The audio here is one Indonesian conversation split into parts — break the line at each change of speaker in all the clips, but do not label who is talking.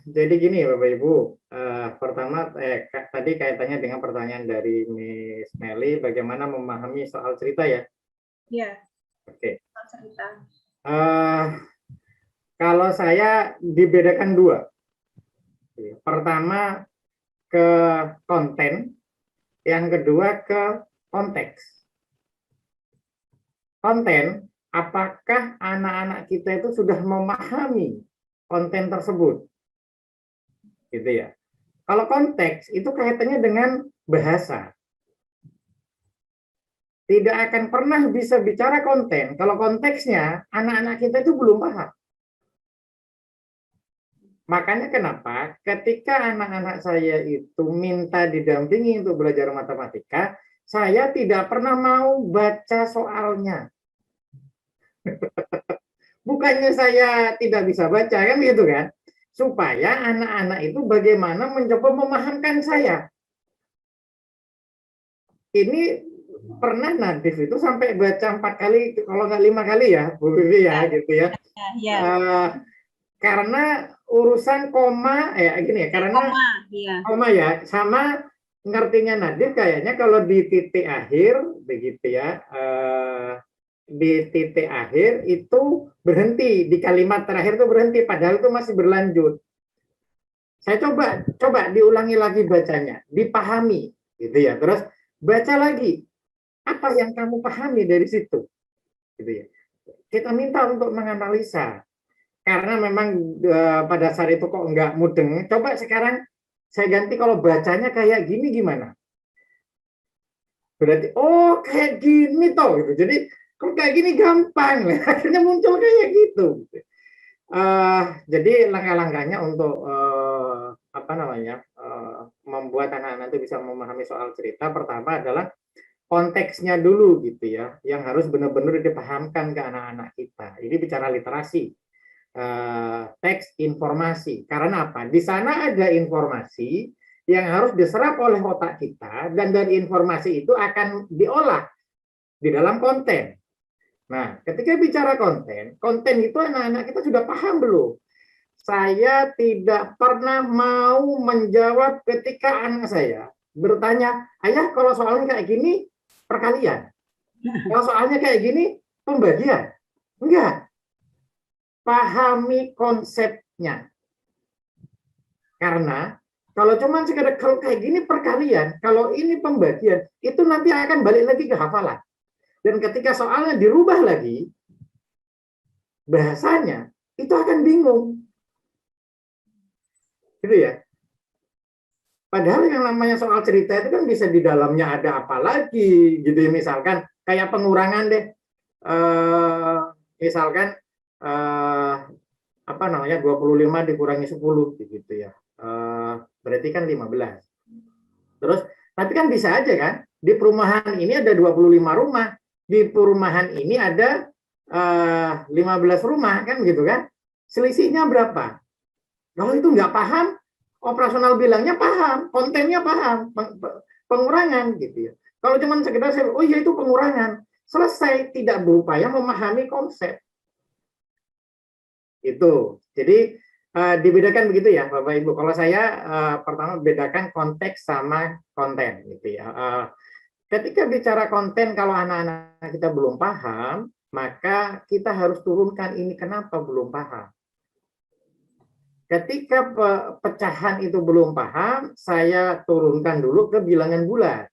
jadi gini Bapak Ibu, pertama tadi kaitannya dengan pertanyaan dari Miss Melly, bagaimana memahami soal cerita ya?
Iya.
Oke.
Soal cerita.
Kalau saya dibedakan dua. Pertama ke konten, yang kedua ke konteks. Konten, apakah anak-anak kita itu sudah memahami konten tersebut? Gitu ya. Kalau konteks itu kaitannya dengan bahasa. Tidak akan pernah bisa bicara konten kalau konteksnya anak-anak kita itu belum paham. Makanya kenapa ketika anak-anak saya itu minta didampingi untuk belajar matematika, saya tidak pernah mau baca soalnya. Bukannya saya tidak bisa baca, kan gitu kan? Supaya anak-anak itu bagaimana mencoba memahamkan saya. Ini pernah Nadif itu sampai baca 4 kali, kalau nggak 5 kali ya, Bu Vivi ya, gitu ya.
Ya.
Karena urusan koma, ya gini ya, karena koma ya, sama ngertinya Nadif kayaknya kalau di titik akhir, begitu ya, di titik akhir itu berhenti, di kalimat terakhir itu berhenti, padahal itu masih berlanjut. Saya coba diulangi lagi bacanya, dipahami, gitu ya. Terus baca lagi, apa yang kamu pahami dari situ, gitu ya. Kita minta untuk menganalisa, karena memang pada saat itu kok nggak mudeng. Coba sekarang saya ganti, kalau bacanya kayak gini gimana? Berarti oh kayak gini toh, gitu. Jadi kok kayak gini gampang, akhirnya muncul kayak gitu. Jadi langkah-langkahnya untuk apa namanya, membuat anak-anak itu bisa memahami soal cerita, pertama adalah konteksnya dulu gitu ya, yang harus benar-benar dipahamkan ke anak-anak kita. Ini bicara literasi, teks informasi. Karena apa? Di sana ada informasi yang harus diserap oleh otak kita, dan dari informasi itu akan diolah di dalam konten. Nah, ketika bicara konten, konten itu anak-anak kita sudah paham belum? Saya tidak pernah mau menjawab ketika anak saya bertanya, ayah kalau soalnya kayak gini, perkalian. Kalau soalnya kayak gini, pembagian. Enggak. Pahami konsepnya. Karena kalau cuma sekedar kalau kayak gini perkalian, kalau ini pembagian, itu nanti akan balik lagi ke hafalan. Dan ketika soalnya dirubah lagi, bahasanya, itu akan bingung. Gitu ya. Padahal yang namanya soal cerita itu kan bisa di dalamnya ada apa lagi, gitu ya. Misalkan kayak pengurangan deh. Misalkan apa namanya, 25 dikurangi 10 gitu ya. Berarti kan 15. Terus tapi kan bisa aja kan, di perumahan ini ada 25 rumah, di perumahan ini ada 15 rumah kan gitu kan. Selisihnya berapa? Kalau itu nggak paham, operasional bilangnya paham, kontennya paham, pengurangan gitu ya. Kalau cuma sekedar saya, oh iya itu pengurangan, selesai, tidak berupaya memahami konsep. Itu. Jadi dibedakan begitu ya Bapak Ibu. Kalau saya pertama bedakan konteks sama konten gitu ya. Ketika bicara konten, kalau anak-anak kita belum paham, maka kita harus turunkan ini kenapa belum paham. Ketika pecahan itu belum paham, saya turunkan dulu ke bilangan bulat.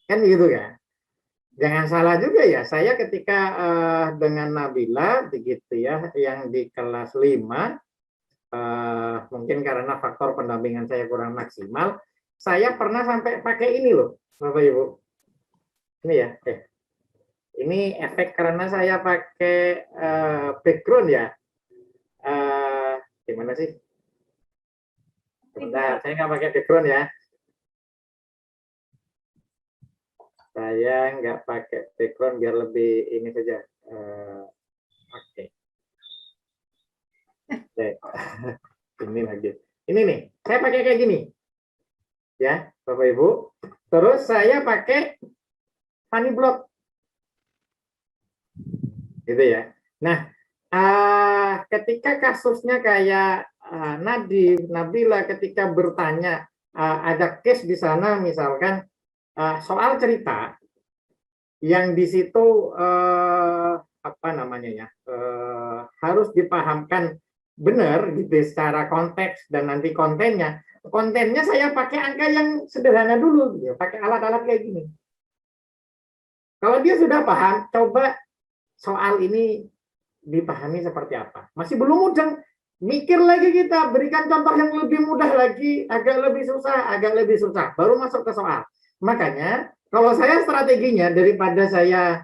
Kan gitu kan? Jangan salah juga ya, saya ketika dengan Nabila begitu ya, yang di kelas 5, mungkin karena faktor pendampingan saya kurang maksimal, saya pernah sampai pakai ini loh, Bapak Ibu. Ini ya, ini efek karena saya pakai background ya. Gimana sih? Sebentar, saya nggak pakai background ya. Saya nggak pakai background biar lebih ini saja. Oke. Ini lagi. Ini nih, saya pakai kayak gini. Ya, Bapak Ibu. Terus saya pakai funny block. Gitu ya. Nah, ketika kasusnya kayak Nadif, Nabila ketika bertanya, ada case di sana misalkan soal cerita yang di situ apa namanya ya, harus dipahamkan benar gitu secara konteks dan nanti kontennya saya pakai angka yang sederhana dulu gitu, pakai alat-alat kayak gini. Kalau dia sudah paham, coba soal ini dipahami seperti apa. Masih belum mudah, mikir lagi, kita berikan contoh yang lebih mudah lagi, agak lebih susah, baru masuk ke soal. Makanya kalau saya strateginya, daripada saya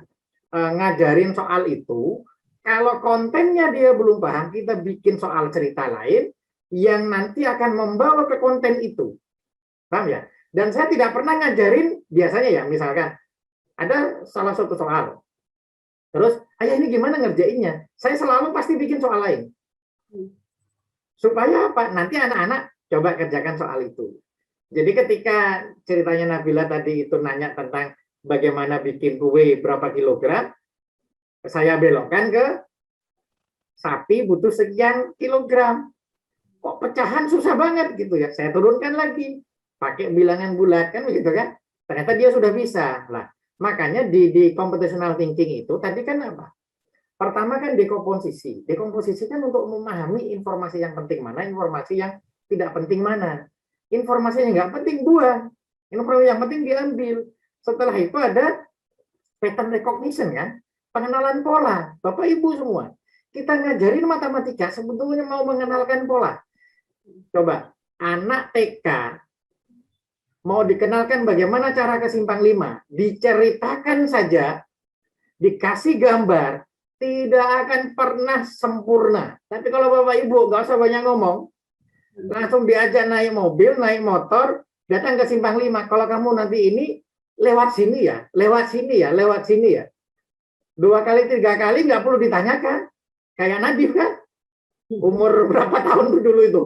ngajarin soal itu, kalau kontennya dia belum paham, kita bikin soal cerita lain yang nanti akan membawa ke konten itu. Paham ya? Dan saya tidak pernah ngajarin, biasanya ya, misalkan ada salah satu soal, terus, ayah ini gimana ngerjainnya? Saya selalu pasti bikin soal lain. Supaya apa? Nanti anak-anak coba kerjakan soal itu. Jadi ketika ceritanya Nabila tadi itu nanya tentang bagaimana bikin kue berapa kilogram, saya belokkan ke sapi butuh sekian kilogram. Kok pecahan susah banget gitu ya? Saya turunkan lagi, pakai bilangan bulat kan begitu kan? Ternyata dia sudah bisa. Lah, makanya di computational thinking itu tadi kan apa? Pertama kan dekomposisi. Dekomposisi kan untuk memahami informasi yang penting mana, informasi yang tidak penting mana. Informasi yang nggak penting buang, informasi yang penting diambil. Setelah itu ada pattern recognition kan, pengenalan pola. Bapak Ibu semua, kita ngajarin matematika sebetulnya mau mengenalkan pola. Coba anak TK mau dikenalkan bagaimana cara ke simpang 5, diceritakan saja, dikasih gambar, tidak akan pernah sempurna. Tapi kalau Bapak Ibu nggak usah banyak ngomong, langsung diajak naik mobil, naik motor, datang ke simpang 5. Kalau kamu nanti ini lewat sini ya, lewat sini ya, lewat sini ya. 2 kali 3 kali nggak perlu ditanyakan. Kayak Nadif kan, umur berapa tahun dulu itu?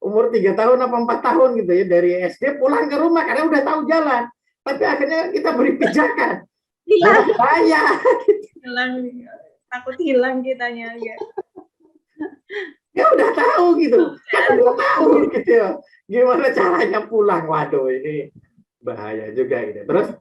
Umur 3 tahun apa 4 tahun gitu ya, dari SD pulang ke rumah karena udah tahu jalan. Tapi akhirnya kita beri pijakan.
Hilang.
Bahaya.
Hilang. Takut hilang kitanya ya.
Ya udah tahu gitu. Kan udah tahu gitu ya. Gimana caranya pulang. Waduh, ini bahaya juga gitu. Terus